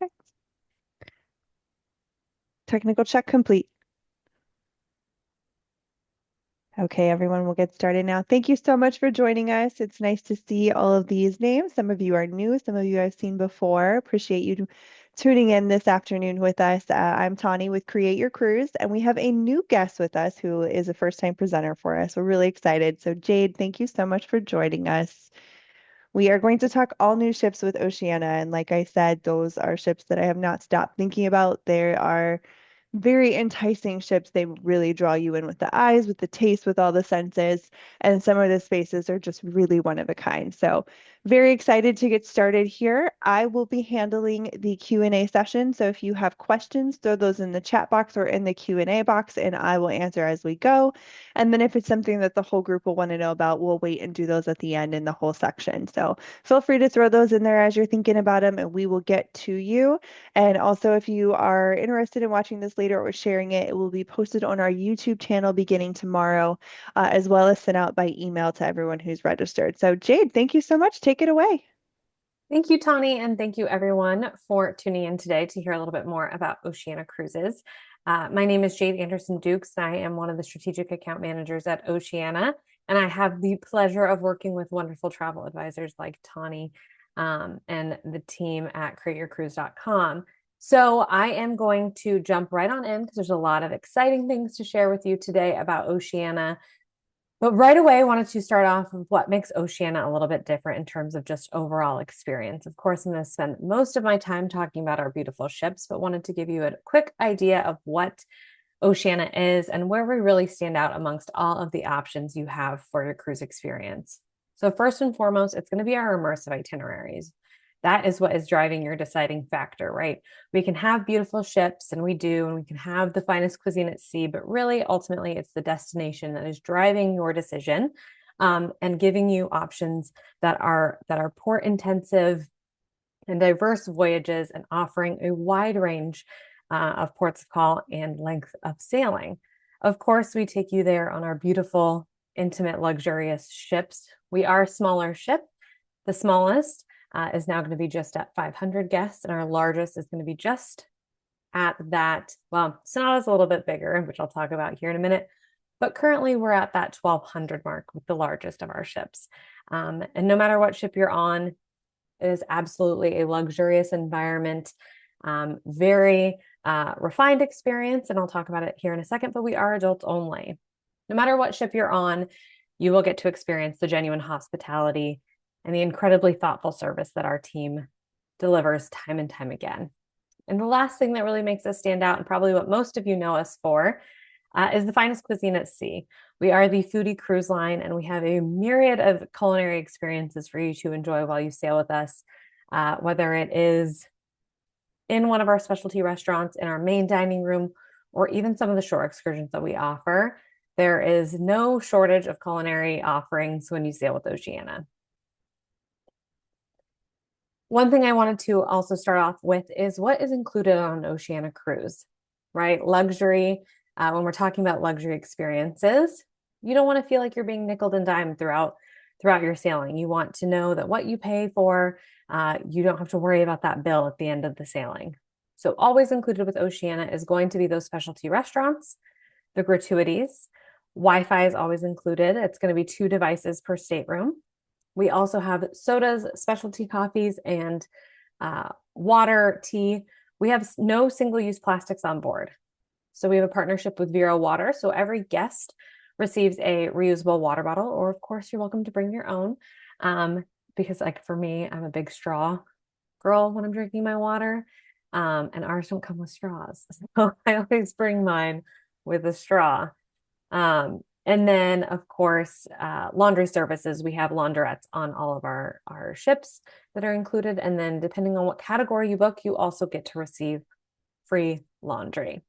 Okay. Technical check complete. Okay, everyone, we'll get started now. Thank you so much for joining us. It's nice to see all of these names. Some of you are new, some of you I've seen before. Appreciate you tuning in this afternoon with us. I'm Tawny with Create Your Cruise, and we have a new guest with us who is a first-time presenter for us. We're really excited. So, Jade, thank you so much for joining us. We are going to talk all new ships with Oceania. And like I said, those are ships that I have not stopped thinking about. They are very enticing ships. They really draw you in with the eyes, with the taste, with all the senses. And some of the spaces are just really one of a kind. So very excited to get started here. I will be handling the Q&A session. So if you have questions, throw those in the chat box or in the Q&A box, and I will answer as we go. And then if it's something that the whole group will want to know about, we'll wait and do those at the end in the whole section. So feel free to throw those in there as you're thinking about them, and we will get to you. And also, if you are interested in watching this later or sharing it, it will be posted on our YouTube channel beginning tomorrow, as well as sent out by email to everyone who's registered. So, Jade, thank you so much. Take it away. Thank you, Tawny, and thank you everyone for tuning in today to hear a little bit more about Oceania Cruises. My name is Jade Anderson Dukes, and I am one of the strategic account managers at Oceania, and I have the pleasure of working with wonderful travel advisors like Tawny and the team at createyourcruise.com. So I am going to jump right on in because there's a lot of exciting things to share with you today about Oceania. But right away, I wanted to start off with what makes Oceania a little bit different in terms of just overall experience. Of course, I'm going to spend most of my time talking about our beautiful ships, but wanted to give you a quick idea of what Oceania is and where we really stand out amongst all of the options you have for your cruise experience. So first and foremost, it's going to be our immersive itineraries. That is what is driving your deciding factor, right? We can have beautiful ships, and we do, and we can have the finest cuisine at sea, but really, ultimately, it's the destination that is driving your decision, and giving you options that are port intensive and diverse voyages, and offering a wide range of ports of call and length of sailing. Of course, we take you there on our beautiful, intimate, luxurious ships. We are a smaller ship. The smallest is now going to be just at 500 guests, and our largest is going to be just at that. Well, Sonata's a little bit bigger, which I'll talk about here in a minute, but currently we're at that 1,200 mark with the largest of our ships. And no matter what ship you're on, it is absolutely a luxurious environment, very refined experience, and I'll talk about it here in a second, but we are adults only. No matter what ship you're on, you will get to experience the genuine hospitality and the incredibly thoughtful service that our team delivers time and time again. And the last thing that really makes us stand out, and probably what most of you know us for, is the finest cuisine at sea. We are the foodie cruise line, and we have a myriad of culinary experiences for you to enjoy while you sail with us, whether it is in one of our specialty restaurants, in our main dining room, or even some of the shore excursions that we offer. There is no shortage of culinary offerings when you sail with Oceania. One thing I wanted to also start off with is what is included on an Oceania cruise, right? Luxury. When we're talking about luxury experiences, you don't want to feel like you're being nickeled and dimed throughout your sailing. You want to know that what you pay for, you don't have to worry about that bill at the end of the sailing. So always included with Oceania is going to be those specialty restaurants, the gratuities. Wi-Fi is always included. It's going to be 2 devices per stateroom. We also have sodas, specialty coffees, and water, tea. We have no single-use plastics on board. So we have a partnership with Vero Water. So every guest receives a reusable water bottle, or of course, you're welcome to bring your own. Because like for me, I'm a big straw girl when I'm drinking my water. And ours don't come with straws. So I always bring mine with a straw. And then, of course, laundry services. We have laundrettes on all of our ships that are included. And then depending on what category you book, you also get to receive free laundry.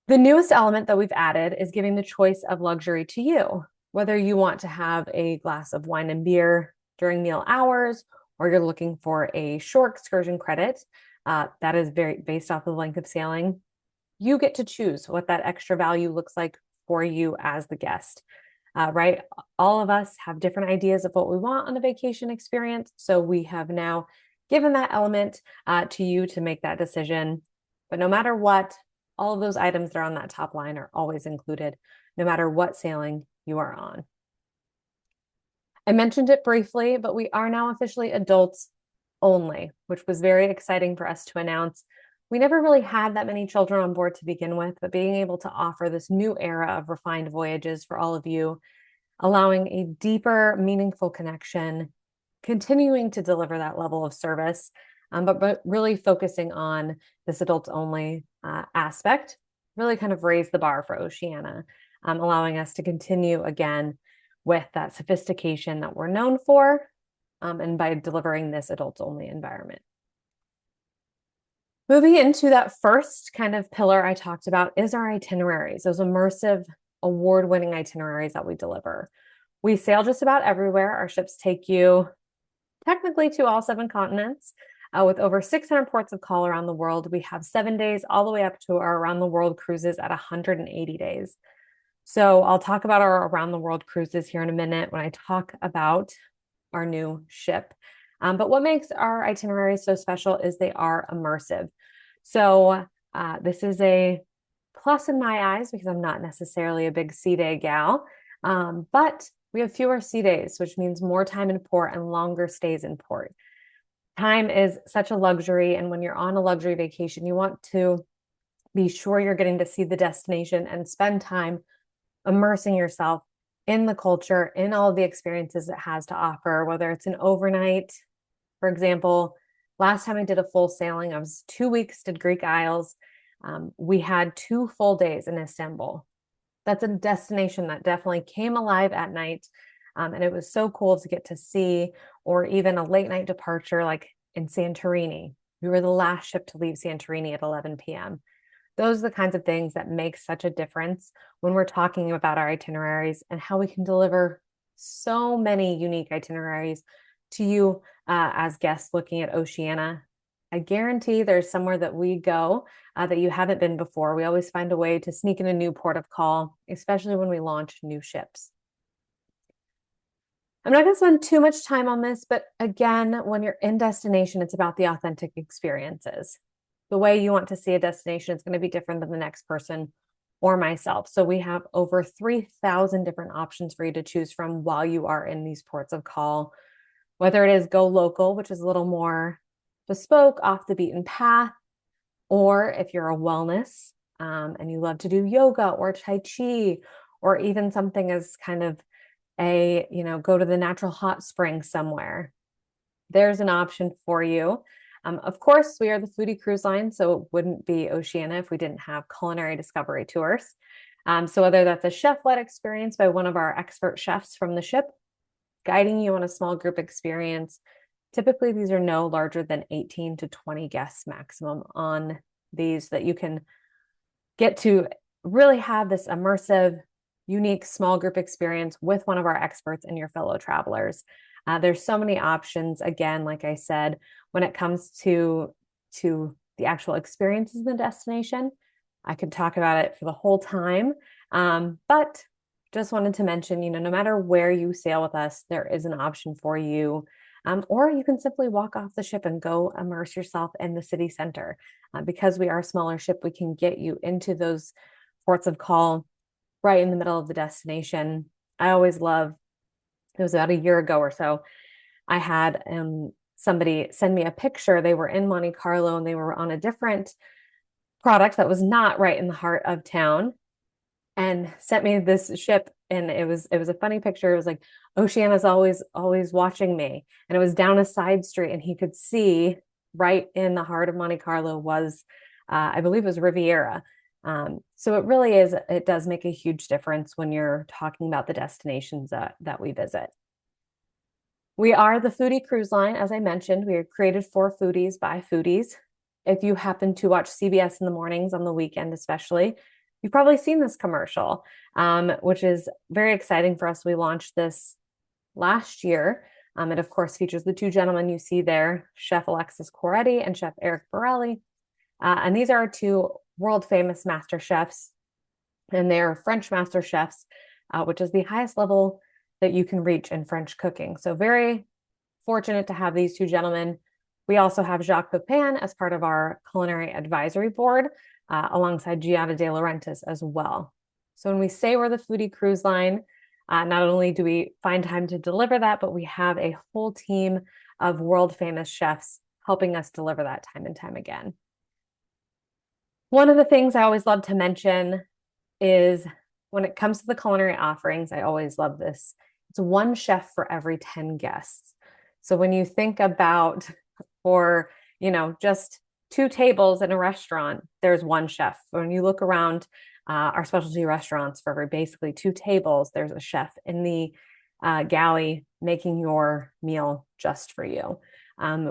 The newest element that we've added is giving the choice of luxury to you, whether you want to have a glass of wine and beer during meal hours, or you're looking for a shore excursion credit that is very based off the length of sailing. You get to choose what that extra value looks like for you as the guest, right? All of us have different ideas of what we want on a vacation experience. So we have now given that element to you to make that decision. But no matter what, all of those items that are on that top line are always included, no matter what sailing you are on. I mentioned it briefly, but we are now officially adults only, which was very exciting for us to announce. We never really had that many children on board to begin with, but being able to offer this new era of refined voyages for all of you, allowing a deeper, meaningful connection, continuing to deliver that level of service, but really focusing on this adults only aspect, really kind of raised the bar for Oceania, allowing us to continue again with that sophistication that we're known for, and by delivering this adults only environment. Moving into that first kind of pillar I talked about is our itineraries, those immersive, award-winning itineraries that we deliver. We sail just about everywhere. Our ships take you technically to all 7 continents, with over 600 ports of call around the world. We have 7 days all the way up to our around the world cruises at 180 days. So I'll talk about our around the world cruises here in a minute when I talk about our new ship. But what makes our itineraries so special is they are immersive. So this is a plus in my eyes because I'm not necessarily a big sea day gal, but we have fewer sea days, which means more time in port and longer stays in port. Time is such a luxury, and when you're on a luxury vacation, you want to be sure you're getting to see the destination and spend time immersing yourself in the culture, in all of the experiences it has to offer, whether it's an overnight. For example, last time I did a full sailing, I was 2 weeks, did Greek Isles. We had 2 full days in Istanbul. That's a destination that definitely came alive at night. And it was so cool to get to see, or even a late night departure like in Santorini. We were the last ship to leave Santorini at 11 p.m. Those are the kinds of things that make such a difference when we're talking about our itineraries and how we can deliver so many unique itineraries to you as guests looking at Oceania. I guarantee there's somewhere that we go that you haven't been before. We always find a way to sneak in a new port of call, especially when we launch new ships. I'm not going to spend too much time on this, but again, when you're in destination, it's about the authentic experiences. The way you want to see a destination is going to be different than the next person or myself. So we have over 3,000 different options for you to choose from while you are in these ports of call, whether it is go local, which is a little more bespoke, off the beaten path, or if you're a wellness and you love to do yoga or Tai Chi, or even something as kind of a, go to the natural hot spring somewhere, there's an option for you. Of course, we are the foodie cruise line, so it wouldn't be Oceania if we didn't have culinary discovery tours. So whether that's a chef-led experience by one of our expert chefs from the ship, guiding you on a small group experience. Typically, these are no larger than 18 to 20 guests maximum on these, that you can get to really have this immersive, unique small group experience with one of our experts and your fellow travelers. There's so many options. Again, like I said, when it comes to the actual experiences in the destination, I could talk about it for the whole time. But just wanted to mention, no matter where you sail with us, there is an option for you. Or you can simply walk off the ship and go immerse yourself in the city center. Because we are a smaller ship, we can get you into those ports of call right in the middle of the destination. I always love, it was about a year ago or so, I had somebody send me a picture. They were in Monte Carlo and they were on a different product that was not right in the heart of town, and sent me this ship. And it was a funny picture. It was like, Oceana's always watching me. And it was down a side street, and he could see right in the heart of Monte Carlo was, I believe it was Riviera. So it does make a huge difference when you're talking about the destinations that we visit. We are the foodie cruise line. As I mentioned, we are created for foodies by foodies. If you happen to watch CBS in the mornings on the weekend, especially, you've probably seen this commercial, which is very exciting for us. We launched this last year. It, of course, features the 2 gentlemen you see there, Chef Alexis Coretti and Chef Eric Borelli. And these are our 2 world-famous master chefs, and they're French master chefs, which is the highest level that you can reach in French cooking. So very fortunate to have these 2 gentlemen We also have Jacques Pepin as part of our culinary advisory board, alongside Giada De Laurentiis as well. So when we say we're the foodie cruise line, not only do we find time to deliver that, but we have a whole team of world famous chefs helping us deliver that time and time again. One of the things I always love to mention is when it comes to the culinary offerings, I always love this. It's one chef for every 10 guests. So when you think about for, just two tables in a restaurant, there's one chef. When you look around our specialty restaurants for basically two tables, there's a chef in the galley making your meal just for you.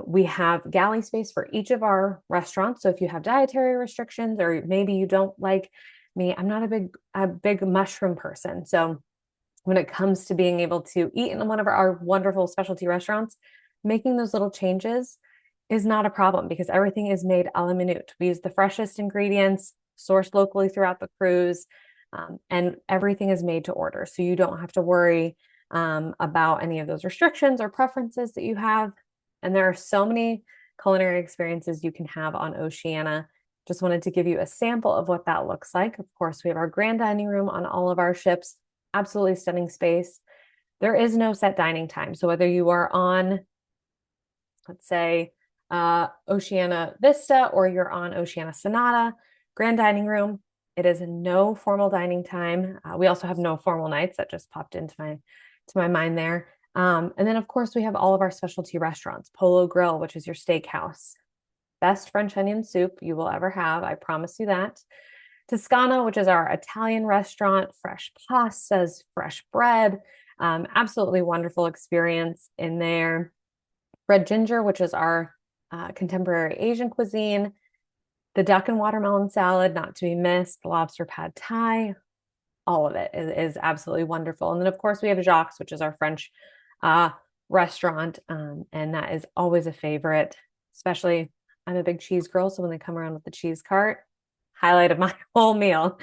We have galley space for each of our restaurants. So if you have dietary restrictions or maybe you don't like me, I'm not a big mushroom person. So when it comes to being able to eat in one of our wonderful specialty restaurants, making those little changes is not a problem because everything is made a la minute. We use the freshest ingredients, sourced locally throughout the cruise, and everything is made to order. So you don't have to worry about any of those restrictions or preferences that you have. And there are so many culinary experiences you can have on Oceania. Just wanted to give you a sample of what that looks like. Of course, we have our grand dining room on all of our ships, absolutely stunning space. There is no set dining time. So whether you are on, let's say, Oceania Vista or you're on Oceania Sonata, grand dining room, it is no formal dining time. We also have no formal nights. That just popped into my mind there. And then, of course, we have all of our specialty restaurants. Polo Grill, which is your steakhouse. Best French onion soup you will ever have. I promise you that. Toscana, which is our Italian restaurant, fresh pastas, fresh bread. Absolutely wonderful experience in there. Red Ginger, which is our contemporary Asian cuisine. The duck and watermelon salad, not to be missed. The lobster pad thai. All of it is absolutely wonderful. And then, of course, we have Jacques, which is our French restaurant. And that is always a favorite, especially I'm a big cheese girl. So when they come around with the cheese cart, highlight of my whole meal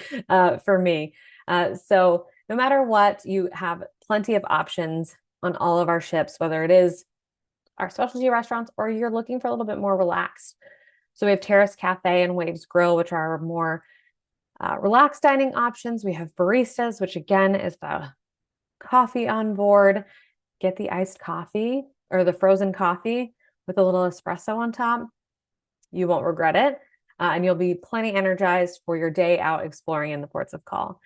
for me. So no matter what, you have plenty of options on all of our ships, whether it is our specialty restaurants or you're looking for a little bit more relaxed. So we have Terrace Cafe and Waves Grill, which are more relaxed dining options. We have baristas, which again is the coffee on board. Get the iced coffee or the frozen coffee with a little espresso on top. You won't regret it. And you'll be plenty energized for your day out exploring in the ports of call.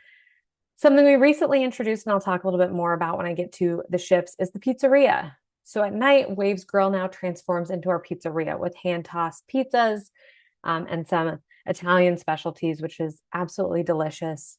Something we recently introduced, and I'll talk a little bit more about when I get to the ships, is the pizzeria. So at night, Waves Grill now transforms into our pizzeria with hand-tossed pizzas and some Italian specialties, which is absolutely delicious.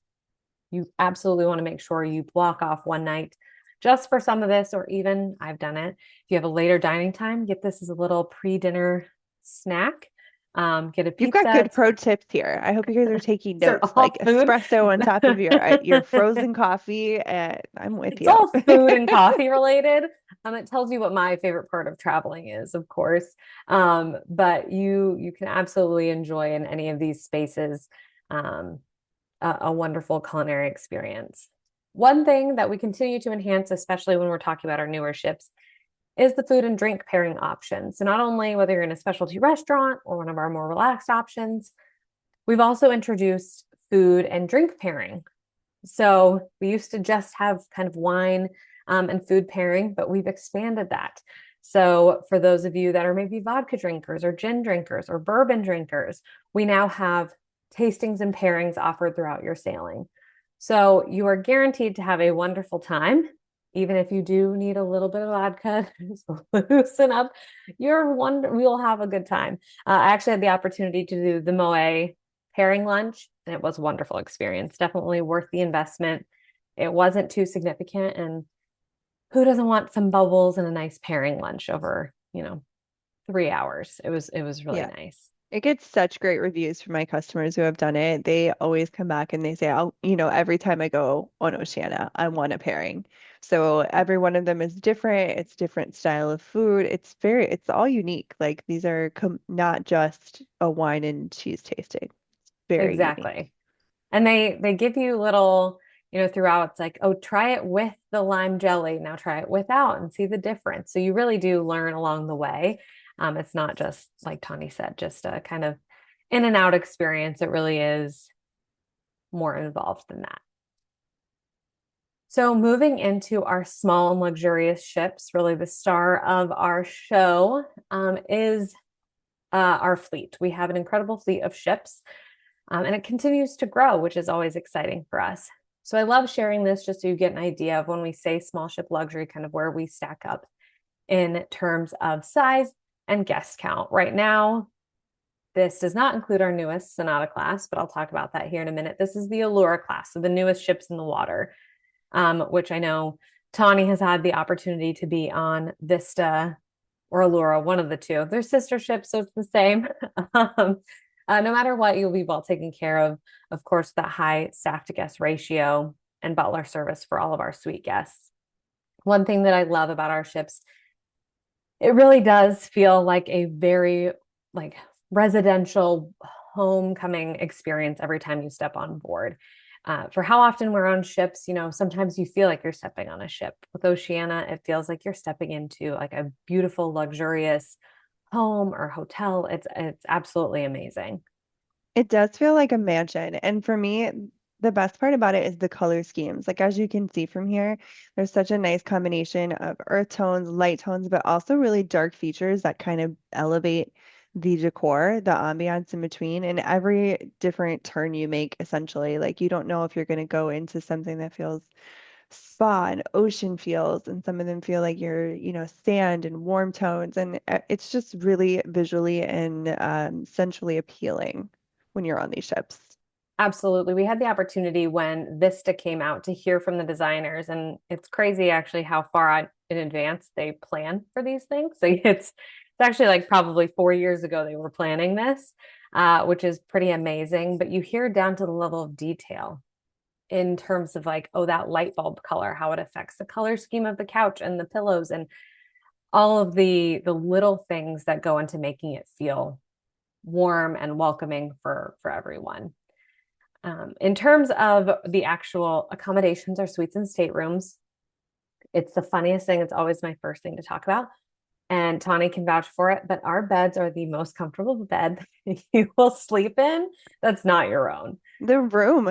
You absolutely want to make sure you block off one night just for some of this, or even I've done it. If you have a later dining time, get this as a little pre-dinner snack. Get a You've got pizza. good pro tips here. I hope you guys are taking These are notes, all like food. espresso on top of your frozen coffee. And I'm with It's you. all food and coffee related. It tells you what my favorite part of traveling is, of course. But you can absolutely enjoy in any of these spaces a wonderful culinary experience. One thing that we continue to enhance, especially when we're talking about our newer ships, is the food and drink pairing option. So not only whether you're in a specialty restaurant or one of our more relaxed options, we've also introduced food and drink pairing. So we used to just have kind of wine and food pairing, but we've expanded that. So for those of you that are maybe vodka drinkers or gin drinkers or bourbon drinkers, we now have tastings and pairings offered throughout your sailing. So you are guaranteed to have a wonderful time. Even if you do need a little bit of vodka to loosen up, we'll have a good time. I actually had the opportunity to do the Moe pairing lunch, and it was a wonderful experience. Definitely worth the investment. It wasn't too significant, and who doesn't want some bubbles and a nice pairing lunch over, 3 hours? It was really Yeah. nice. It gets such great reviews from my customers who have done it. They always come back and they say, oh, every time I go on Oceania, I want a pairing. So every one of them is different. It's different style of food. It's all unique. Like these are not just a wine and cheese tasting. It's very unique. Exactly. And they give you little, throughout, it's like, oh, try it with the lime jelly. Now try it without and see the difference. So you really do learn along the way. It's not just, like Tawny said, just a kind of in and out experience. It really is more involved than that. So, moving into our small and luxurious ships, really the star of our show is our fleet. We have an incredible fleet of ships, and it continues to grow, which is always exciting for us. So, I love sharing this just so you get an idea of when we say small ship luxury, kind of where we stack up in terms of size and guest count. Right now, this does not include our newest Sonata class, but I'll talk about that here in a minute. This is the Allura class, so the newest ships in the water, which I know Tawny has had the opportunity to be on Vista or Allura, one of the two. They're sister ships, so it's the same. No matter what, you'll be well taken care of. Of course, that high staff to guest ratio and butler service for all of our suite guests. One thing that I love about our ships, it really does feel like a very like residential homecoming experience every time you step on board. For how often we're on ships, sometimes you feel like you're stepping on a ship. With Oceania, it feels like you're stepping into like a beautiful, luxurious home or hotel. It's absolutely amazing. It does feel like a mansion. And for me, the best part about it is the color schemes. Like as you can see from here, there's such a nice combination of earth tones, light tones, but also really dark features that kind of elevate the decor, the ambiance in between, and every different turn you make, essentially. Like you don't know if you're going to go into something that feels spa and ocean feels, and some of them feel like sand and warm tones. And it's just really visually and sensually appealing when you're on these ships. Absolutely. We had the opportunity when Vista came out to hear from the designers, and it's crazy actually how far in advance they plan for these things. So it's actually like probably 4 years ago they were planning this, which is pretty amazing. But you hear down to the level of detail in terms of like, oh, that light bulb color, how it affects the color scheme of the couch and the pillows, and all of the little things that go into making it feel warm and welcoming for everyone. In terms of the actual accommodations or suites and staterooms, it's the funniest thing. It's always my first thing to talk about. And Tawny can vouch for it, but our beds are the most comfortable bed you will sleep in. That's not your own. The room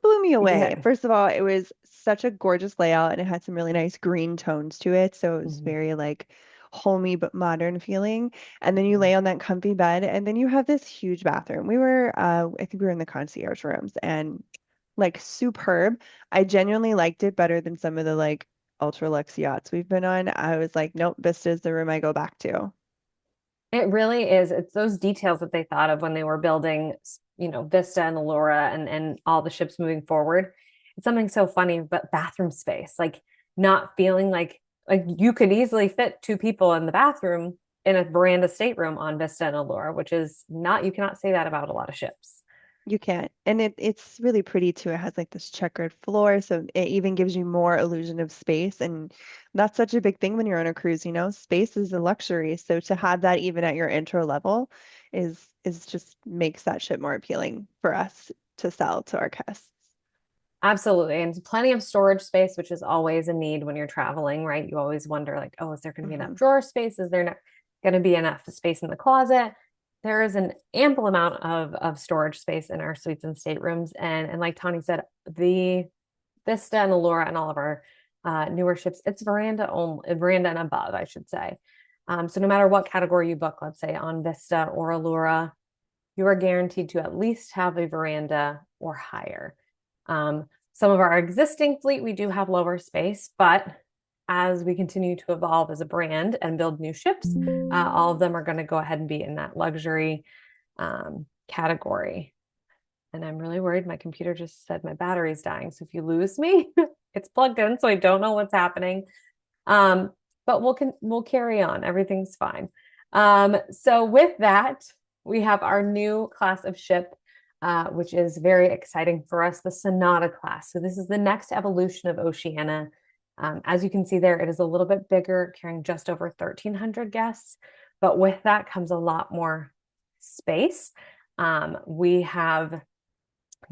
blew me away. Yeah. First of all, it was such a gorgeous layout and it had some really nice green tones to it. So it was Mhm. very like homey but modern feeling. And then you lay on that comfy bed and then you have this huge bathroom. I think we were in the concierge rooms and like superb. I genuinely liked it better than some of the like ultra luxe yachts we've been on. I was like, nope, Vista's the room I go back to. It really is. It's those details that they thought of when they were building, Vista and Allura and all the ships moving forward. It's something so funny, but bathroom space, like not feeling like you could easily fit two people in the bathroom in a veranda stateroom on Vista and Allura, which is not, you cannot say that about a lot of ships. You can't. And it's really pretty too. It has like this checkered floor, so it even gives you more illusion of space. And that's such a big thing when you're on a cruise, you know? Space is a luxury. So to have that even at your intro level is just makes that ship more appealing for us to sell to our guests. Absolutely. And plenty of storage space, which is always a need when you're traveling, right? You always wonder, like, oh, is there going to be enough Hmm. drawer space? Is there going to be enough space in the closet? There is an ample amount of storage space in our suites and staterooms. And like Tawny said, the Vista and Allura and all of our newer ships, it's veranda only, veranda and above, I should say. So no matter what category you book, let's say on Vista or Allura, you are guaranteed to at least have a veranda or higher. Some of our existing fleet, we do have lower space, but as we continue to evolve as a brand and build new ships, all of them are going to go ahead and be in that luxury category. And I'm really worried. My computer just said my battery's dying. So if you lose me, it's plugged in, so I don't know what's happening. Um, but we'll carry on. Everything's fine. So with that, we have our new class of ship, which is very exciting for us, the Sonata class. So this is the next evolution of Oceania. As you can see there, it is a little bit bigger, carrying just over 1,300 guests. But with that comes a lot more space. We have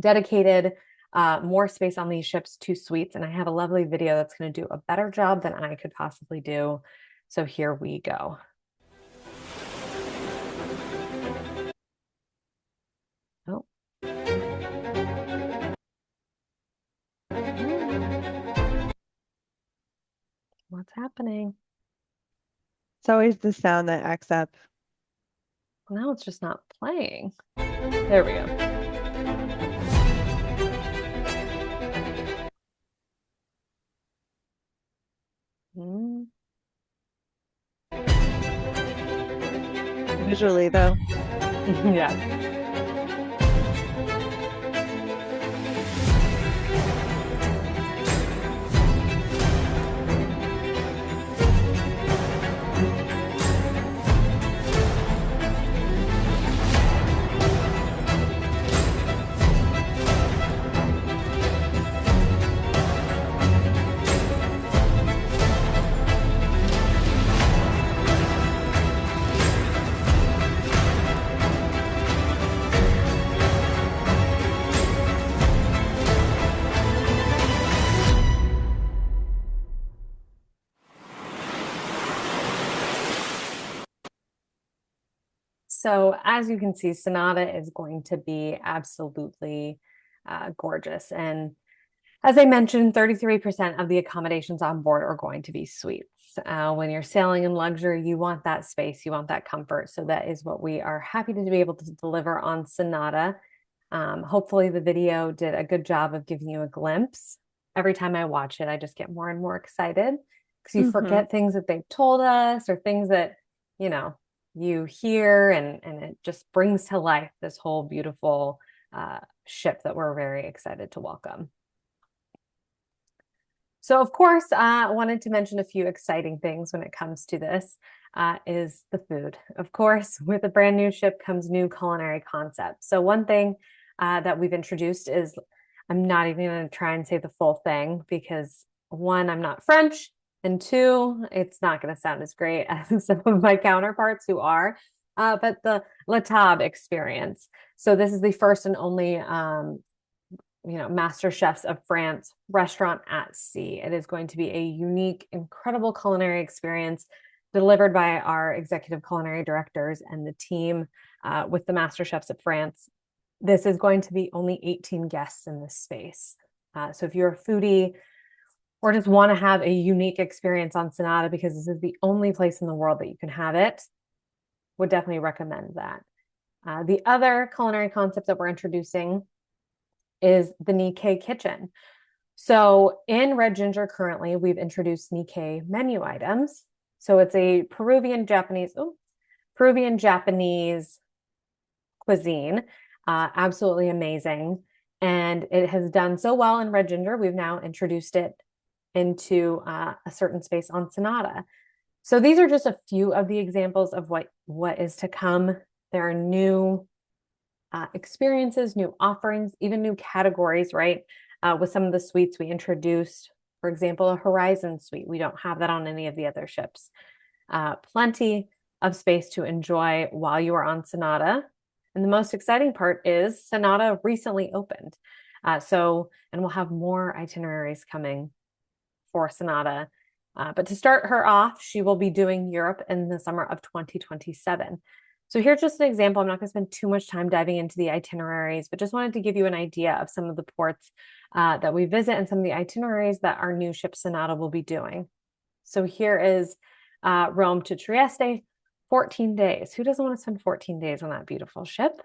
dedicated more space on these ships to suites, and I have a lovely video that's going to do a better job than I could possibly do. So here we go. happening? It's always the sound that acts up. Now it's just not playing. There we go. Mm. Visually, though. Yeah. So as you can see, Sonata is going to be absolutely gorgeous. And as I mentioned, 33% of the accommodations on board are going to be suites. When you're sailing in luxury, you want that space, you want that comfort. So that is what we are happy to be able to deliver on Sonata. Hopefully the video did a good job of giving you a glimpse. Every time I watch it, I just get more and more excited because you Mm-hmm. forget things that they've told us or things that, you know, you hear and it just brings to life this whole beautiful ship that we're very excited to welcome. So, of course, I wanted to mention a few exciting things when it comes to this is the food. Of course, with a brand new ship comes new culinary concepts. So, one thing that we've introduced is I'm not even going to try and say the full thing because one, I'm not French, and two, it's not going to sound as great as some of my counterparts who are. But the La Table experience. So, this is the first and only Master Chefs of France restaurant at sea. It is going to be a unique, incredible culinary experience delivered by our executive culinary directors and the team with the Master Chefs of France. This is going to be only 18 guests in this space. So if you're a foodie or just want to have a unique experience on Sonata, because this is the only place in the world that you can have it, would definitely recommend that. The other culinary concept that we're introducing is the Nikkei kitchen. So in Red Ginger currently, we've introduced Nikkei menu items. So it's a Peruvian Japanese cuisine, absolutely amazing. And it has done so well in Red Ginger, we've now introduced it into a certain space on Sonata. So these are just a few of the examples of what is to come. There are new experiences, new offerings, even new categories, right? With some of the suites we introduced, for example, a Horizon suite. We don't have that on any of the other ships. Plenty of space to enjoy while you are on Sonata. And the most exciting part is Sonata recently opened. And we'll have more itineraries coming for Sonata. But to start her off, she will be doing Europe in the summer of 2027. So here's just an example. I'm not going to spend too much time diving into the itineraries, but just wanted to give you an idea of some of the ports that we visit and some of the itineraries that our new ship Sonata will be doing. So here is Rome to Trieste, 14 days. Who doesn't want to spend 14 days on that beautiful ship?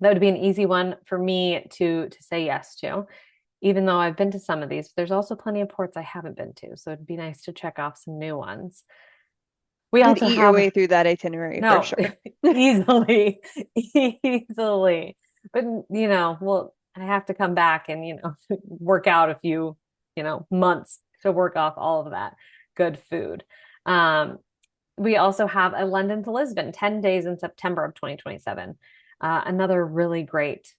That would be an easy one for me to say yes to, even though I've been to some of these. There's also plenty of ports I haven't been to, so it'd be nice to check off some new ones. We Could also eat your have way through that itinerary for no, sure. easily, easily. But well, I have to come back and work out a few, months to work off all of that good food. We also have a London to Lisbon, 10 days in September of 2027. Another really great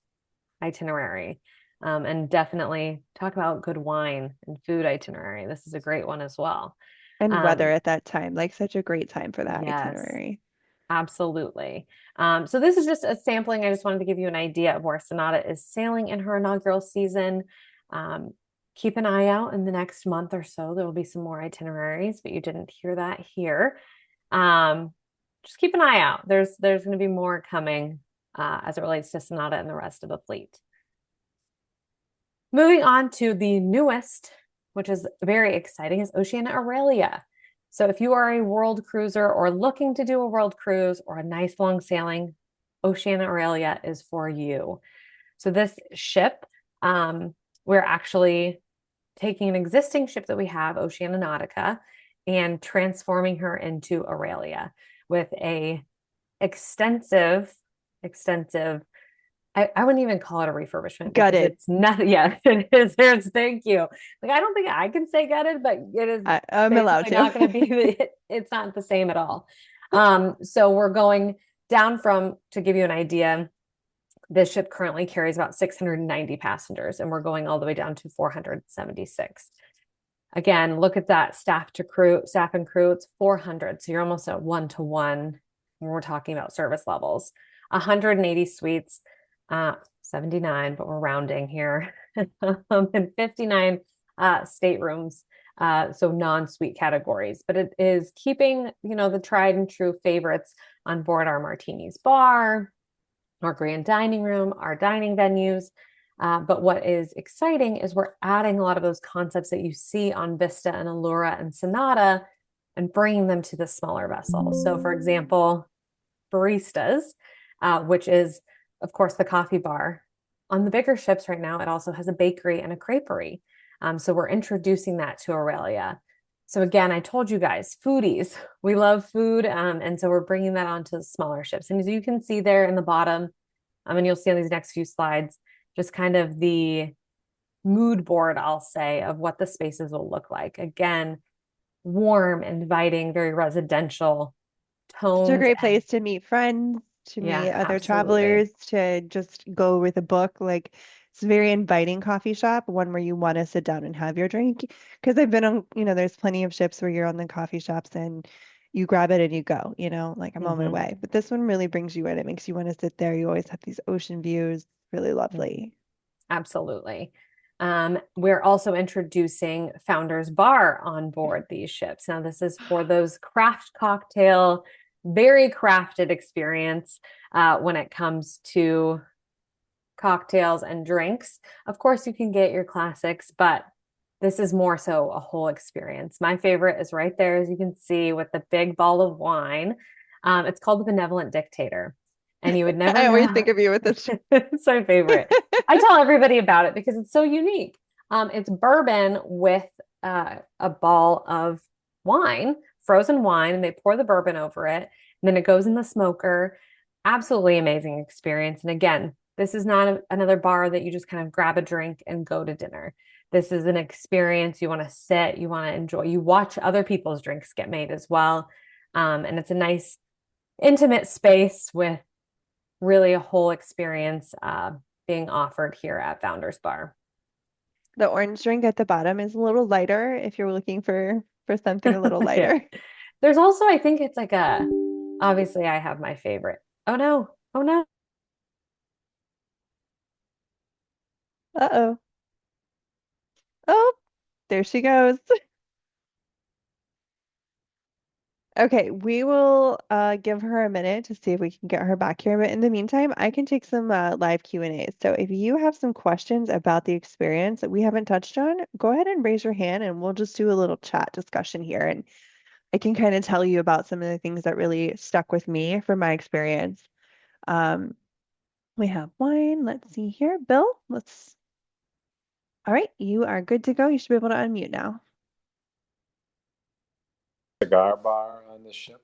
itinerary. And definitely talk about good wine and food itinerary. This is a great one as well. And weather Um, at that time, like such a great time for that yes, itinerary. absolutely. So this is just a sampling. I just wanted to give you an idea of where Sonata is sailing in her inaugural season. Um, Keep an eye out in the next month or so. There will be some more itineraries, but you didn't hear that here. Um, just keep an eye out. There's going to be more coming as it relates to Sonata and the rest of the fleet. Moving on to the newest, which is very exciting, is Oceania Aurelia. So if you are a world cruiser or looking to do a world cruise or a nice long sailing, Oceania Aurelia is for you. So this ship, we're actually taking an existing ship that we have, Oceania Nautica, and transforming her into Aurelia with a extensive I wouldn't even call it a refurbishment because Gutted. it's not, yeah, it is. Thank you. Like, I don't think I can say gutted, but it is I'm allowed basically to. not going to be, it's not the same at all. So we're going down from, to give you an idea, this ship currently carries about 690 passengers, and we're going all the way down to 476. Again, look at that staff and crew, it's 400. So you're almost at 1 to 1 when we're talking about service levels. 180 suites, 79, but we're rounding here, and 59 staterooms, so non-suite categories. But it is keeping, the tried and true favorites on board: our Martinis bar, our grand dining room, our dining venues. But what is exciting is we're adding a lot of those concepts that you see on Vista and Allura and Sonata and bringing them to the smaller vessels. So, for example, baristas, which is, of course, the coffee bar. On the bigger ships right now, it also has a bakery and a creperie. So we're introducing that to Aurelia. So again, I told you guys, foodies, we love food. And so we're bringing that onto the smaller ships. And as you can see there in the bottom, and you'll see on these next few slides, just kind of the mood board, I'll say, of what the spaces will look like. Again, warm, inviting, very residential Such a tones. great And place to meet friends, to yeah, meet other absolutely. travelers, to just go with a book. Like it's a very inviting coffee shop, one where you want to sit down and have your drink. Because I've been on, there's plenty of ships where you're on the coffee shops and you grab it and you go, like I'm on my Mm-hmm. way. But this one really brings you in. It makes you want to sit there. You always have these ocean views. Really Mm-hmm. lovely. Absolutely. We're also introducing Founders Bar on board these ships. Now, this is for those craft cocktail, very crafted experience when it comes to cocktails and drinks. Of course, you can get your classics, but this is more so a whole experience. My favorite is right there, as you can see, with the big ball of wine. It's called the Benevolent Dictator. And you would never I always know. think of you with this. It's my favorite. I tell everybody about it because it's so unique. It's bourbon with a ball of wine, frozen wine, and they pour the bourbon over it. And then it goes in the smoker. Absolutely amazing experience. And again, this is not another bar that you just kind of grab a drink and go to dinner. This is an experience. You want to sit, you want to enjoy, you watch other people's drinks get made as well. And it's a nice, intimate space with really a whole experience being offered here at Founders Bar. The orange drink at the bottom is a little lighter if you're looking for something a little Yeah. lighter. There's also, I think it's like obviously I have my favorite. Oh no. Oh no. Uh-oh. Oh, there she goes. Okay, we will give her a minute to see if we can get her back here. But in the meantime, I can take some live Q&As. So if you have some questions about the experience that we haven't touched on, go ahead and raise your hand and we'll just do a little chat discussion here. And I can kind of tell you about some of the things that really stuck with me from my experience. Um, we have wine. Let's see here. Bill, all right, you are good to go. You should be able to unmute now. Cigar bar on the ship.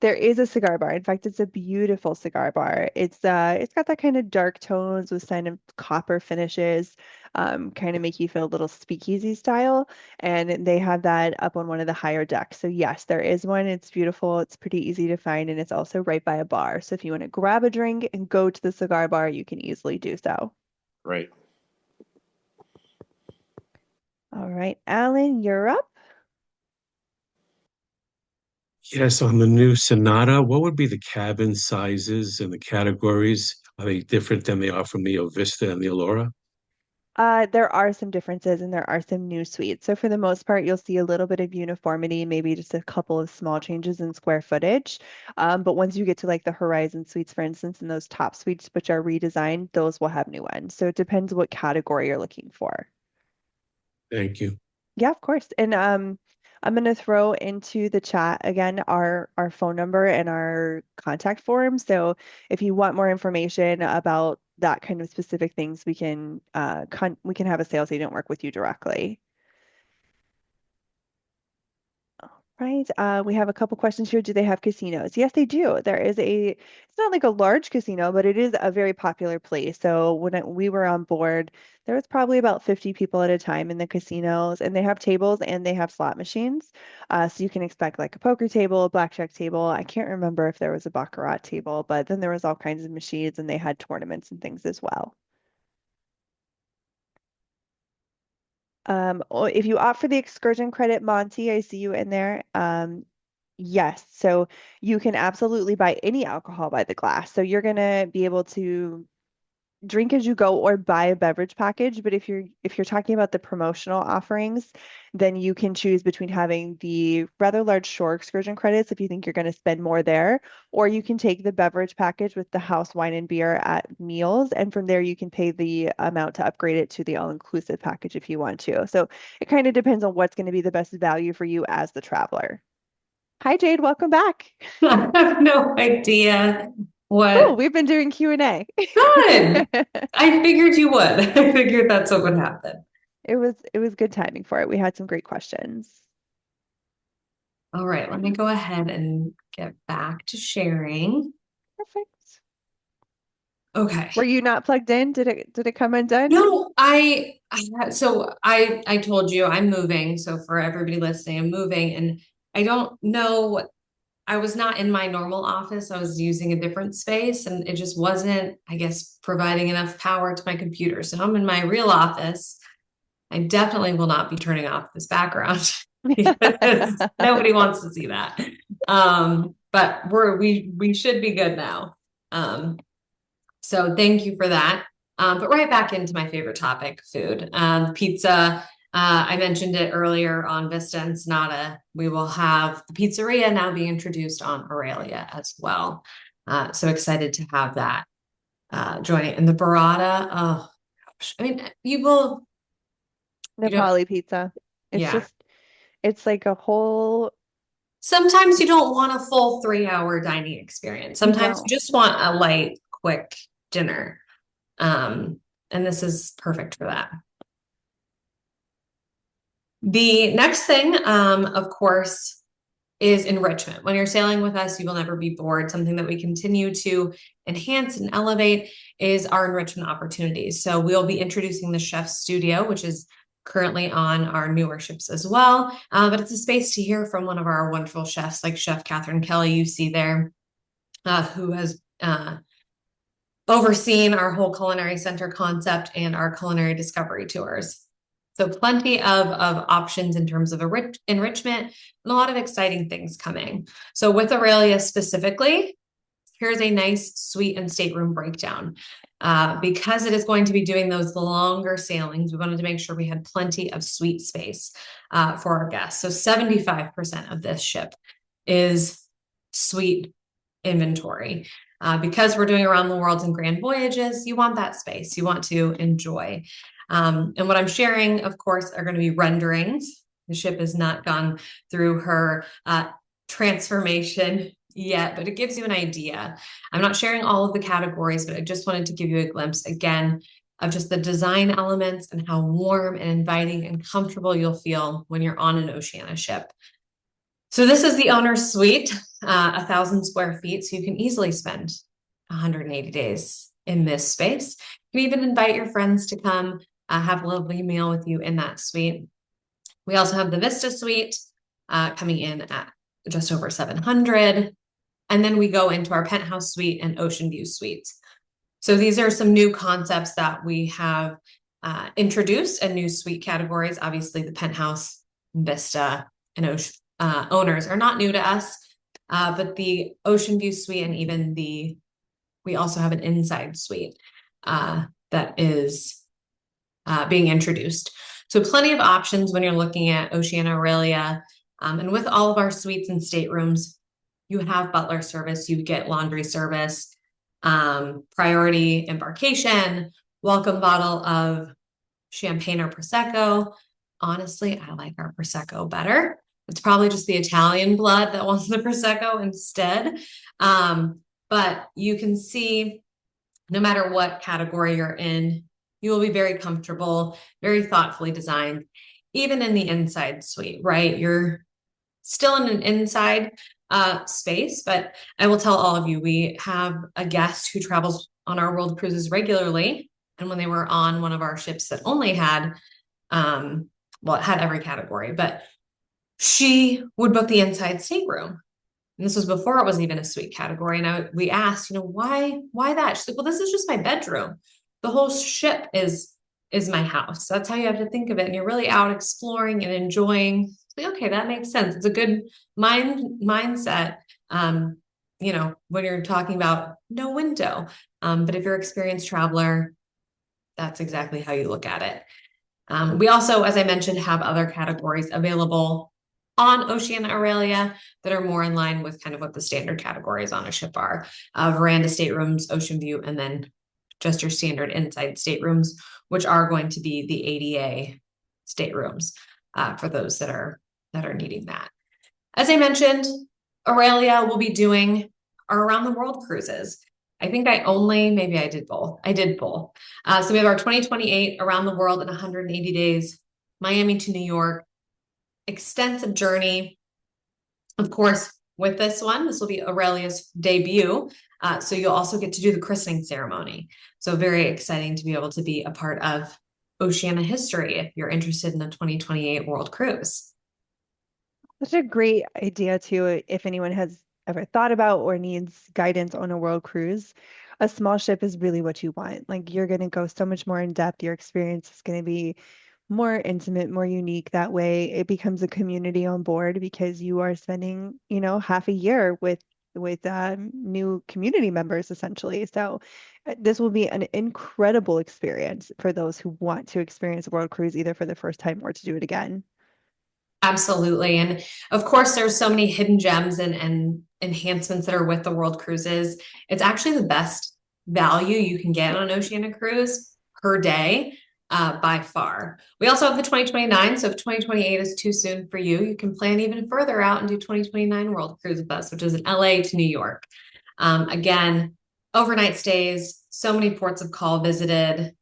There is a cigar bar. In fact, it's a beautiful cigar bar. It's got that kind of dark tones with kind of copper finishes, kind of make you feel a little speakeasy style. And they have that up on one of the higher decks. So yes, there is one. It's beautiful. It's pretty easy to find, and it's also right by a bar. So if you want to grab a drink and go to the cigar bar, you can easily do so. Right. All right, Alan, you're up. Yes, on the new Sonata, what would be the cabin sizes and the categories? Are they different than they are from the Vista and the Allura? There are some differences and there are some new suites. So for the most part, you'll see a little bit of uniformity, maybe just a couple of small changes in square footage. But once you get to like the Horizon suites, for instance, and those top suites, which are redesigned, those will have new ones. So it depends what category you're looking for. Thank you. Yeah, of course. And I'm going to throw into the chat again our phone number and our contact form. So if you want more information about that kind of specific things, we can have a sales agent work with you directly. Right. We have a couple questions here. Do they have casinos? Yes, they do. It's not like a large casino, but it is a very popular place. So we were on board, there was probably about 50 people at a time in the casinos, and they have tables and they have slot machines. So you can expect like a poker table, a blackjack table. I can't remember if there was a baccarat table, but then there was all kinds of machines and they had tournaments and things as well. If you opt for the excursion credit, Monty, I see you in there. Yes, so you can absolutely buy any alcohol by the glass. So you're gonna be able to drink as you go or buy a beverage package. But if you're talking about the promotional offerings, then you can choose between having the rather large shore excursion credits if you think you're going to spend more there, or you can take the beverage package with the house wine and beer at meals, and from there you can pay the amount to upgrade it to the all-inclusive package if you want to. So it kind of depends on what's going to be the best value for you as the traveler. Hi, Jade, welcome back. I have no idea Oh, what. we've been doing Q&A. Good. I figured you would. I figured that's what would happen. It was good timing for it. We had some great questions. All right, let me go ahead and get back to sharing. Perfect. Okay. Were you not plugged in? Did it come undone? No, I told you I'm moving. So for everybody listening, I'm moving and I don't know. I was not in my normal office. I was using a different space and it just wasn't, I guess, providing enough power to my computer. So I'm in my real office. I definitely will not be turning off this background because nobody wants to see that. But we should be good now. So thank you for that. But right back into my favorite topic, food. Pizza. I mentioned it earlier on Vista and Sonata. We will have the pizzeria now be introduced on Aurelia as well. So excited to have that joining. And the burrata, oh gosh. I mean, you don't, Nepali pizza. yeah. It's like a whole, Sometimes you don't want a full 3-hour dining experience. you Sometimes don't. you just want a light, quick dinner. And this is perfect for that. The next thing, of course, is enrichment. When you're sailing with us, you will never be bored. Something that we continue to enhance and elevate is our enrichment opportunities. So we'll be introducing the Chef's Studio, which is currently on our newer ships as well. But it's a space to hear from one of our wonderful chefs, like Chef Catherine Kelly, you see there, who has overseen our whole culinary center concept and our culinary discovery tours. So plenty of options in terms of enrichment and a lot of exciting things coming. So with Aurelia specifically, here's a nice suite and stateroom breakdown. Because it is going to be doing those longer sailings, we wanted to make sure we had plenty of suite space for our guests. So 75% of this ship is suite inventory. Because we're doing around the world and grand voyages, you want that space, you want to enjoy. And what I'm sharing, of course, are going to be renderings. The ship has not gone through her transformation yet, but it gives you an idea. I'm not sharing all of the categories, but I just wanted to give you a glimpse again of just the design elements and how warm and inviting and comfortable you'll feel when you're on an Oceania ship. So this is the owner's suite, 1,000 square feet. So you can easily spend 180 days in this space. You can even invite your friends to come have a lovely meal with you in that suite. We also have the Vista suite coming in at just over 700. And then we go into our penthouse suite and ocean view suites. So these are some new concepts that we have introduced and new suite categories. Obviously the penthouse, Vista, and ocean owners are not new to us, but the ocean view suite and even we also have an inside suite that is being introduced. So plenty of options when you're looking at Oceania Aurelia. And with all of our suites and staterooms, you have butler service, you get laundry service, priority embarkation, welcome bottle of champagne or Prosecco. Honestly, I like our Prosecco better. It's probably just the Italian blood that wants the Prosecco instead. But you can see no matter what category you're in, you will be very comfortable, very thoughtfully designed, even in the inside suite, right? You're still in an inside space, but I will tell all of you, we have a guest who travels on our world cruises regularly. And when they were on one of our ships that only had, well, it had every category, but she would book the inside stateroom. And this was before it was even a suite category. And we asked, why that? She's like, well, this is just my bedroom. The whole ship is my house. So that's how you have to think of it. And you're really out exploring and enjoying. Like, okay, that makes sense. It's a good mindset. When you're talking about no window. But if you're an experienced traveler, that's exactly how you look at it. We also, as I mentioned, have other categories available on Oceania Aurelia that are more in line with kind of what the standard categories on a ship are. Veranda staterooms, ocean view, and then just your standard inside staterooms, which are going to be the ADA staterooms for those that are needing that. As I mentioned, Aurelia will be doing our around the world cruises. I think maybe I did both. I did both. So we have our 2028 around the world in 180 days, Miami to New York, extensive journey. Of course, with this one, this will be Aurelia's debut. So you'll also get to do the christening ceremony. So very exciting to be able to be a part of Oceania history if you're interested in the 2028 World Cruise. Such a great idea too, if anyone has ever thought about or needs guidance on a world cruise. A small ship is really what you want. Like you're going to go so much more in depth. Your experience is going to be more intimate, more unique. That way it becomes a community on board because you are spending, half a year with new community members essentially. So this will be an incredible experience for those who want to experience a world cruise either for the first time or to do it again. Absolutely. And of course, there's so many hidden gems and enhancements that are with the world cruises. It's actually the best value you can get on an Oceania cruise per day by far. We also have the 2029. So if 2028 is too soon for you, you can plan even further out and do 2029 World Cruise with us, which is LA to New York. Again, overnight stays, so many ports of call visited.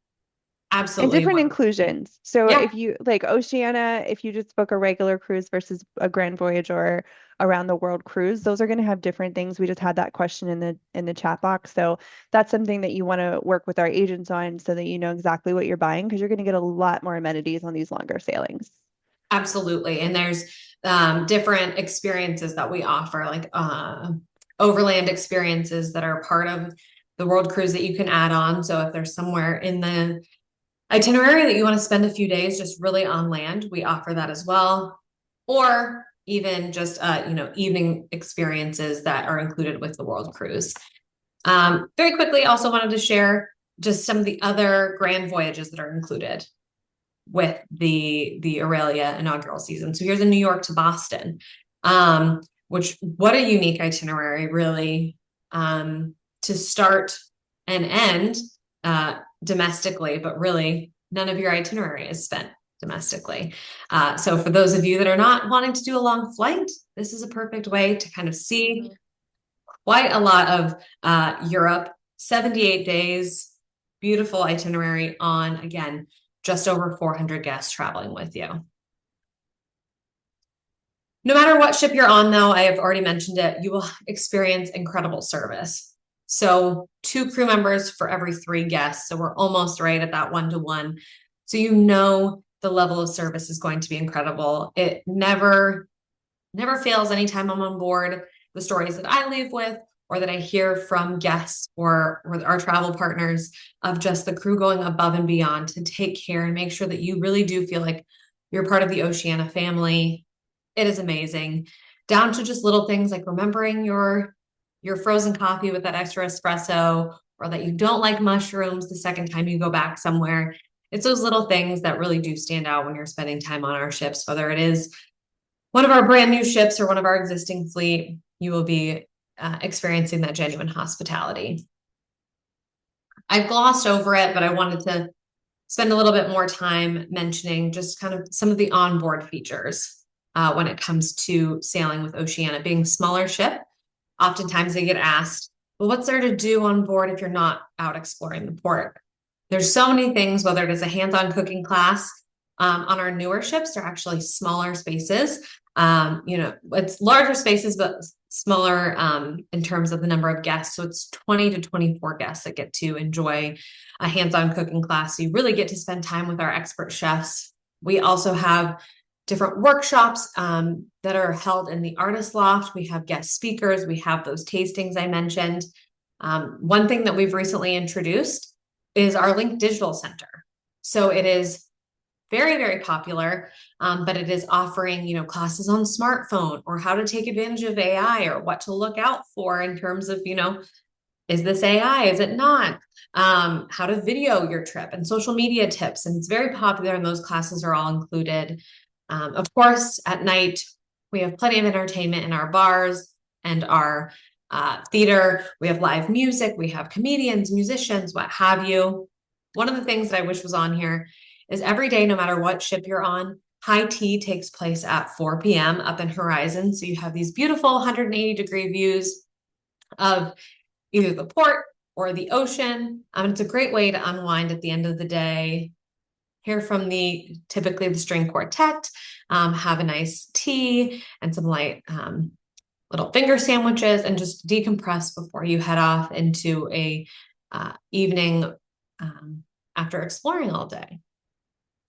And Absolutely different wonderful. inclusions. So Yeah. if you like Oceania, if you just book a regular cruise versus a Grand Voyage or around the world cruise, those are going to have different things. We just had that question in the chat box. So that's something that you want to work with our agents on so that you know exactly what you're buying because you're going to get a lot more amenities on these longer sailings. Absolutely. And there's different experiences that we offer, like overland experiences that are part of the world cruise that you can add on. So if there's somewhere in the itinerary that you want to spend a few days just really on land, we offer that as well. Or even just, evening experiences that are included with the world cruise. Very quickly, also wanted to share just some of the other grand voyages that are included with the Aurelia inaugural season. So here's a New York to Boston, what a unique itinerary, really, to start and end domestically, but really none of your itinerary is spent domestically. So for those of you that are not wanting to do a long flight, this is a perfect way to kind of see quite a lot of Europe, 78 days, beautiful itinerary on, again, just over 400 guests traveling with you. No matter what ship you're on, though, I have already mentioned it, you will experience incredible service. So 2 crew members for every 3 guests. So we're almost right at that 1-to-1. So the level of service is going to be incredible. It never fails anytime I'm on board. The stories that I leave with or that I hear from guests or our travel partners of just the crew going above and beyond to take care and make sure that you really do feel like you're part of the Oceania family. It is amazing. Down to just little things like remembering your frozen coffee with that extra espresso, or that you don't like mushrooms the second time you go back somewhere. It's those little things that really do stand out when you're spending time on our ships, whether it is one of our brand new ships or one of our existing fleet, you will be experiencing that genuine hospitality. I've glossed over it, but I wanted to spend a little bit more time mentioning just kind of some of the onboard features. when it comes to sailing with Oceania. Being a smaller ship, oftentimes they get asked, well, what's there to do on board if you're not out exploring the port? There's so many things, whether it is a hands-on cooking class. On our newer ships, they're actually smaller spaces. It's larger spaces, but smaller in terms of the number of guests. So it's 20 to 24 guests that get to enjoy a hands-on cooking class. So you really get to spend time with our expert chefs. We also have different workshops that are held in the artist loft. We have guest speakers. We have those tastings I mentioned. One thing that we've recently introduced is our Link Digital Center. So it is very, very popular, but it is offering, classes on smartphone or how to take advantage of AI or what to look out for in terms of, is this AI? Is it not? How to video your trip and social media tips. And it's very popular, and those classes are all included. Of course, at night, we have plenty of entertainment in our bars and our theater. We have live music. We have comedians, musicians, what have you. One of the things that I wish was on here is every day, no matter what ship you're on, high tea takes place at 4 p.m. up in Horizon. So you have these beautiful 180-degree views of either the port or the ocean. It's a great way to unwind at the end of the day, hear from typically the string quartet, have a nice tea and some light little finger sandwiches, and just decompress before you head off into a evening after exploring all day.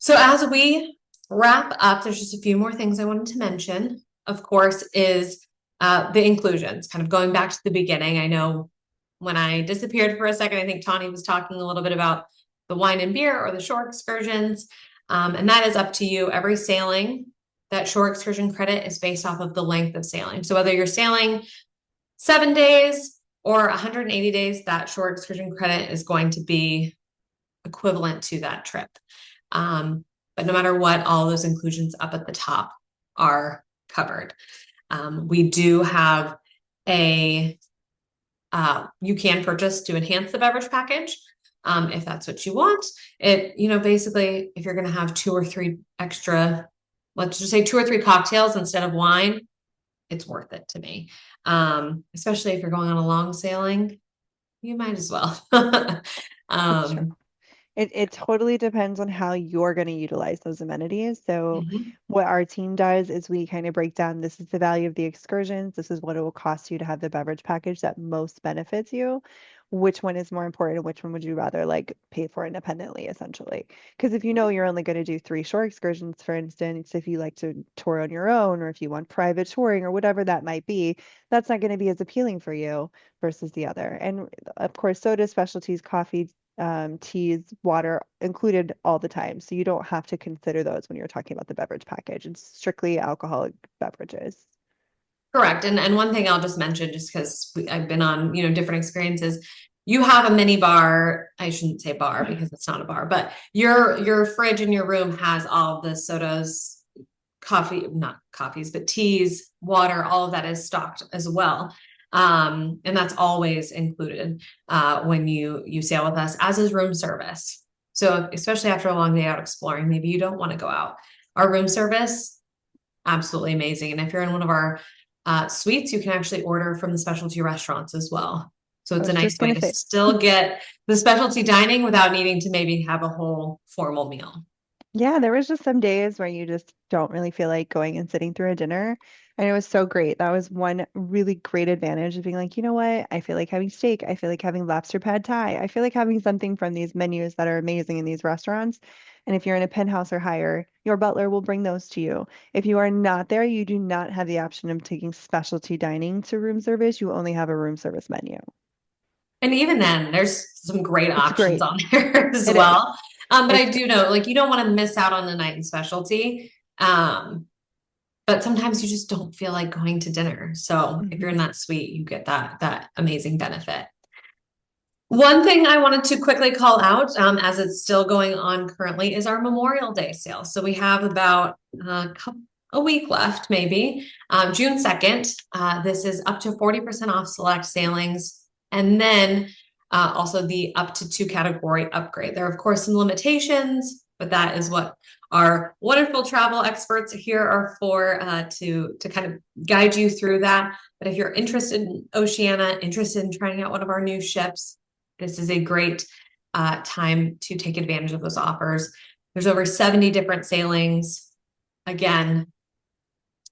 So as we wrap up, there's just a few more things I wanted to mention. Of course, is the inclusions, kind of going back to the beginning. I know when I disappeared for a second, I think Tawny was talking a little bit about the wine and beer or the shore excursions. And that is up to you. Every sailing, that shore excursion credit is based off of the length of sailing. So whether you're sailing 7 days or 180 days, that shore excursion credit is going to be equivalent to that trip. But no matter what, all those inclusions up at the top are covered. We do have you can purchase to enhance the beverage package. If that's what you want. Basically, if you're going to have 2 or 3 extra, let's just say 2 or 3 cocktails instead of wine, it's worth it to me. Especially if you're going on a long sailing, you might as well. That's true. It totally depends on how you're going to utilize those amenities. So what our team does is we kind of break down, this is the value of the excursions. This is what it will cost you to have the beverage package that most benefits you. Which one is more important and which one would you rather pay for independently, essentially? Because if you're only going to do 3 shore excursions, for instance, if you like to tour on your own or if you want private touring or whatever that might be, that's not going to be as appealing for you versus the other. And of course, soda, specialties, coffee, teas, water included all the time. So you don't have to consider those when you're talking about the beverage package. It's strictly alcoholic beverages. Correct. And one thing I'll just mention, just because I've been on, different experiences, you have a mini bar. I shouldn't say bar because it's not a bar, but your fridge in your room has all of the sodas, not coffees, but teas, water, all of that is stocked as well. And that's always included when you sail with us, as is room service. So especially after a long day out exploring, maybe you don't want to go out. Our room service, absolutely amazing. And if you're in one of our suites, you can actually order from the specialty restaurants as well. So it's a nice way to still get the specialty dining without needing to maybe have a whole formal meal. Yeah, there was just some days where you just don't really feel like going and sitting through a dinner. And it was so great. That was one really great advantage of being like, you know what? I feel like having steak. I feel like having lobster pad thai. I feel like having something from these menus that are amazing in these restaurants. And if you're in a penthouse or higher, your butler will bring those to you. If you are not there, you do not have the option of taking specialty dining to room service. You only have a room service menu. And even then, there's some great options great. on there as It well. But It's I do know, you don't want to miss out on the night in specialty. But sometimes you just don't feel like going to dinner. So if you're in that suite, you get that amazing benefit. One thing I wanted to quickly call out, as it's still going on currently, is our Memorial Day sale. So we have about a week left, maybe, June 2nd. This is up to 40% off select sailings. And then also the up to 2 category upgrade. There are, of course, some limitations, but that is what Our wonderful travel experts here are for to kind of guide you through that. But if you're interested in Oceania, interested in trying out one of our new ships, this is a great time to take advantage of those offers. There's over 70 different sailings. Again,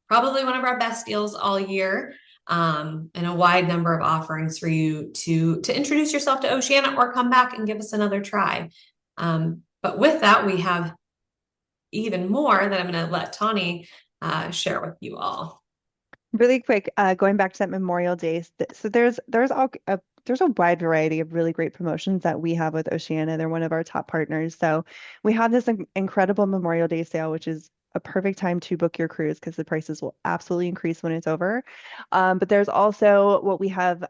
probably one of our best deals all year, and a wide number of offerings for you to introduce yourself to Oceania or come back and give us another try. But with that, we have even more that I'm going to let Tawny share with you all. Really quick, going back to that Memorial Day. So there's a wide variety of really great promotions that we have with Oceania. They're one of our top partners. So we have this incredible Memorial Day sale, which is a perfect time to book your cruise because the prices will absolutely increase when it's over. But there's also what we have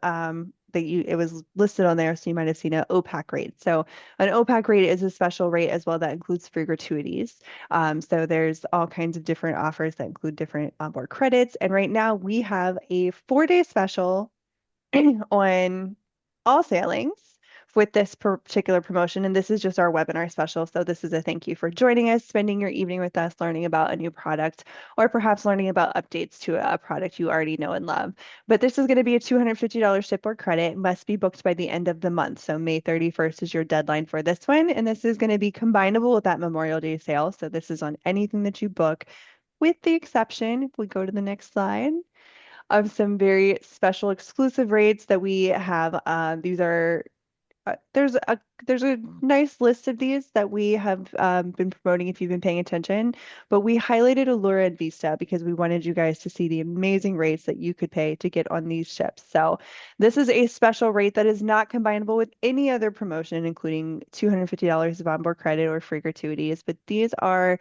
it was listed on there, so you might have seen an OPAC rate. So an OPAC rate is a special rate as well that includes free gratuities. So there's all kinds of different offers that include different onboard credits. And right now we have a 4-day special on all sailings with this particular promotion. And this is just our webinar special. So this is a thank you for joining us, spending your evening with us, learning about a new product, or perhaps learning about updates to a product you already know and love. But this is going to be a $250 shipboard credit. It must be booked by the end of the month. So May 31st is your deadline for this one. And this is going to be combinable with that Memorial Day sale. So this is on anything that you book, with the exception, if we go to the next slide, of some very special exclusive rates that we have. These are there's a nice list of these that we have been promoting if you've been paying attention, but we highlighted Allura and Vista because we wanted you guys to see the amazing rates that you could pay to get on these ships. So this is a special rate that is not combinable with any other promotion, including $250 of onboard credit or free gratuities, but these are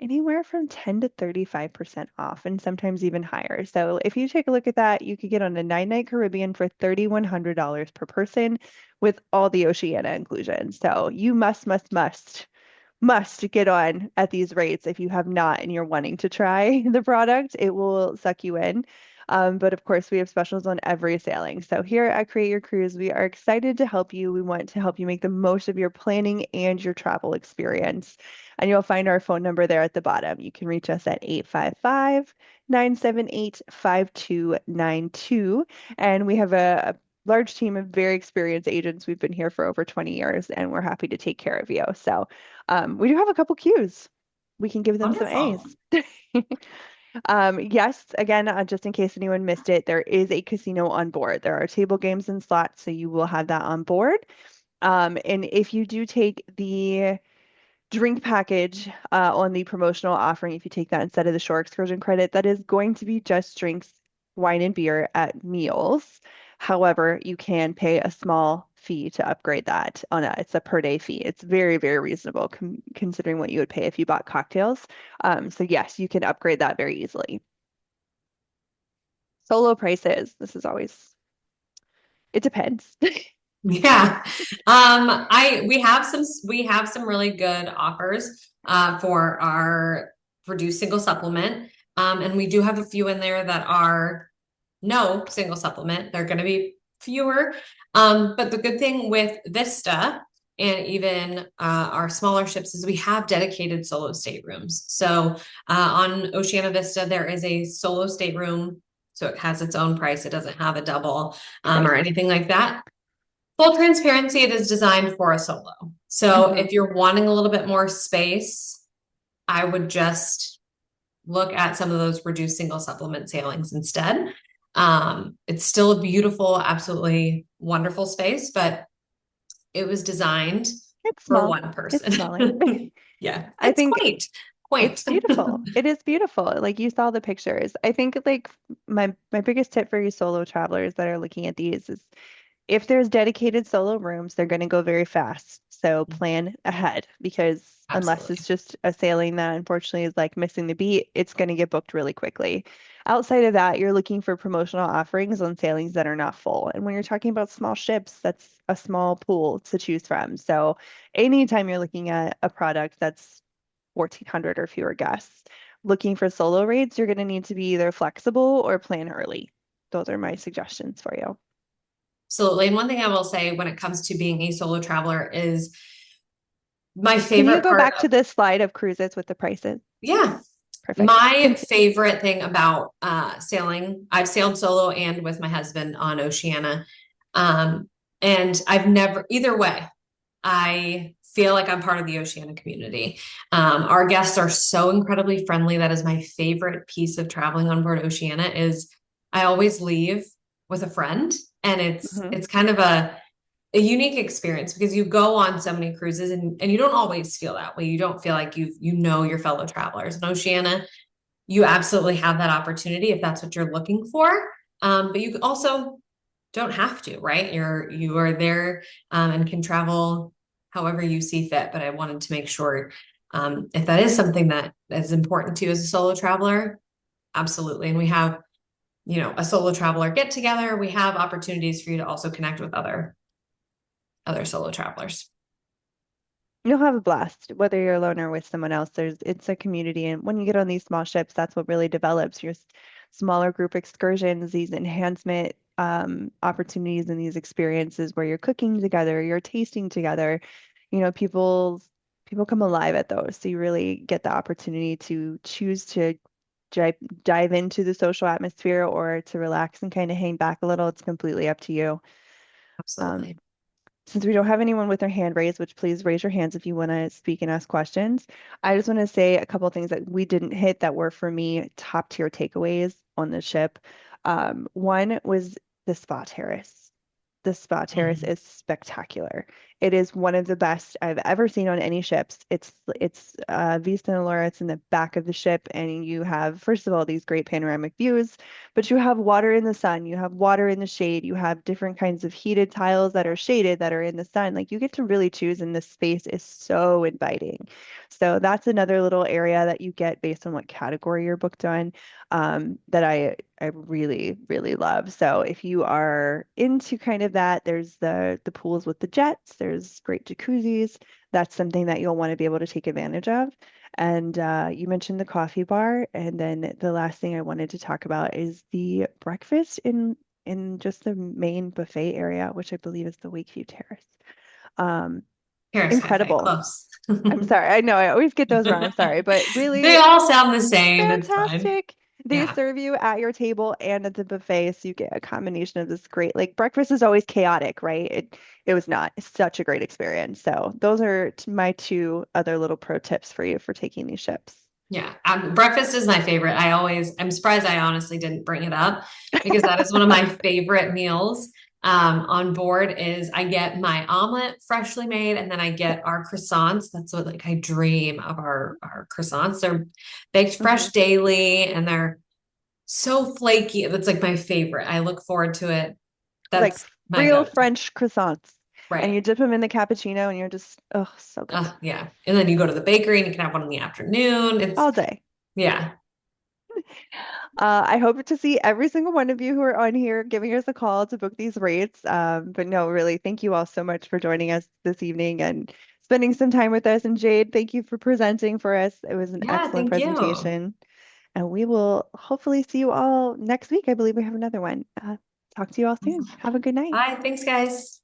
anywhere from 10 to 35% off and sometimes even higher. So if you take a look at that, you could get on a 9-night Caribbean for $3,100 per person with all the Oceania inclusion. So you must get on at these rates if you have not and you're wanting to try the product. It will suck you in. But of course, we have specials on every sailing. So here at Create Your Cruise, we are excited to help you. We want to help you make the most of your planning and your travel experience. And you'll find our phone number there at the bottom. You can reach us at 855-978-5292. And we have a large team of very experienced agents. We've been here for over 20 years and we're happy to take care of you. So we do have a couple Qs. We can give them some Wonderful. A's. Yes, again, just in case anyone missed it, there is a casino on board. There are table games and slots, so you will have that on board. And if you do take the drink package on the promotional offering, if you take that instead of the shore excursion credit, that is going to be just drinks, wine, and beer at meals. However, you can pay a small fee to upgrade that it's a per day fee. It's very, very reasonable considering what you would pay if you bought cocktails. So yes, you can upgrade that very easily. Solo prices. This is always, it depends. Yeah. We have some really good offers for reduced single supplement. And we do have a few in there that are no single supplement. They're going to be fewer. But the good thing with Vista and even our smaller ships is we have dedicated solo staterooms. So on Oceania Vista, there is a solo stateroom. So it has its own price. It doesn't have a double or anything like that. Full transparency, it is designed for a solo. So if you're wanting a little bit more space, I would just look at some of those reduced single supplement sailings instead. It's still a beautiful, absolutely wonderful space, but it was designed for one person. It's smaller. Yeah, I think quaint. It's beautiful. It is beautiful. Like you saw the pictures. I think like my biggest tip for you solo travelers that are looking at these is if there's dedicated solo rooms, they're going to go very fast. So plan ahead because unless Absolutely. it's just a sailing that unfortunately is like missing the beat, it's going to get booked really quickly. Outside of that, you're looking for promotional offerings on sailings that are not full. And when you're talking about small ships, that's a small pool to choose from. So anytime you're looking at a product that's 1,400 or fewer guests, looking for solo rates, you're going to need to be either flexible or plan early. Those are my suggestions for you. Absolutely. And one thing I will say when it comes to being a solo traveler is My Can you favorite go part back to this slide of cruises with the prices? yeah. Perfect. My favorite thing about sailing, I've sailed solo and with my husband on Oceania. And I've never, either way, I feel like I'm part of the Oceania community. Our guests are so incredibly friendly. That is my favorite piece of traveling on board Oceania is I always leave with a friend, and it's kind of a unique experience because you go on so many cruises and you don't always feel that way. You don't feel like you know your fellow travelers. In Oceania, you absolutely have that opportunity if that's what you're looking for. But you also don't have to, right? You are there and can travel however you see fit. But I wanted to make sure if that is something that is important to you as a solo traveler, absolutely. And we have, a solo traveler get together. We have opportunities for you to also connect with other solo travelers. You'll have a blast, whether you're alone or with someone else. It's a community, and when you get on these small ships, that's what really develops your smaller group excursions, these enhancement opportunities, and these experiences where you're cooking together, you're tasting together. People come alive at those, so you really get the opportunity to choose to dive, dive into the social atmosphere or to relax and kind of hang back a little. It's completely up to you. Um, Absolutely. since we don't have anyone with their hand raised, which please raise your hands if you want to speak and ask questions. I just want to say a couple of things that we didn't hit that were for me top tier takeaways on the ship. One was the spa terrace. The spa terrace Mhm. is spectacular. It is one of the best I've ever seen on any ships. It's Vista and Allura. It's in the back of the ship, and you have, first of all, these great panoramic views, but you have water in the sun, you have water in the shade, you have different kinds of heated tiles that are shaded that are in the sun. Like you get to really choose, and this space is so inviting. So that's another little area that you get based on what category you're booked on, that I really, really love. So if you are into kind of that, there's the pools with the jets, there's great jacuzzis. That's something that you'll want to be able to take advantage of. And you mentioned the coffee bar, and then the last thing I wanted to talk about is the breakfast in just the main buffet area, which I believe is the Wakeview Terrace. Um, Paris Cafe, Incredible. close. I'm sorry. I know I always get those wrong. I'm sorry, but They really all sound the same. It's fine. fantastic. They Yeah. serve you at your table and at the buffet, so you get a combination of this great, like breakfast is always chaotic, right? It was not. It's such a great experience. So those are my two other little pro tips for you for taking these ships. Yeah. Breakfast is my favorite. I'm surprised I honestly didn't bring it up because that is one of my favorite meals on board is I get my omelet freshly made and then I get our croissants. That's what like I dream of our croissants. They're baked fresh Mhm. daily and they're so flaky. That's like my favorite. I look forward to it. Like That's my real go-to. French croissants. And Right. you dip them in the cappuccino and you're just, oh, so good. Yeah. And then you go to the bakery and you can have one in the afternoon. All day. Yeah. I hope to see every single one of you who are on here giving us a call to book these rates. But no, really, thank you all so much for joining us this evening and spending some time with us. And Jade, thank you for presenting for us. It was an Yeah. excellent Thank you. presentation. And we will hopefully see you all next week. I believe we have another one. Talk to you all soon. Have a good night. Bye. Thanks, guys.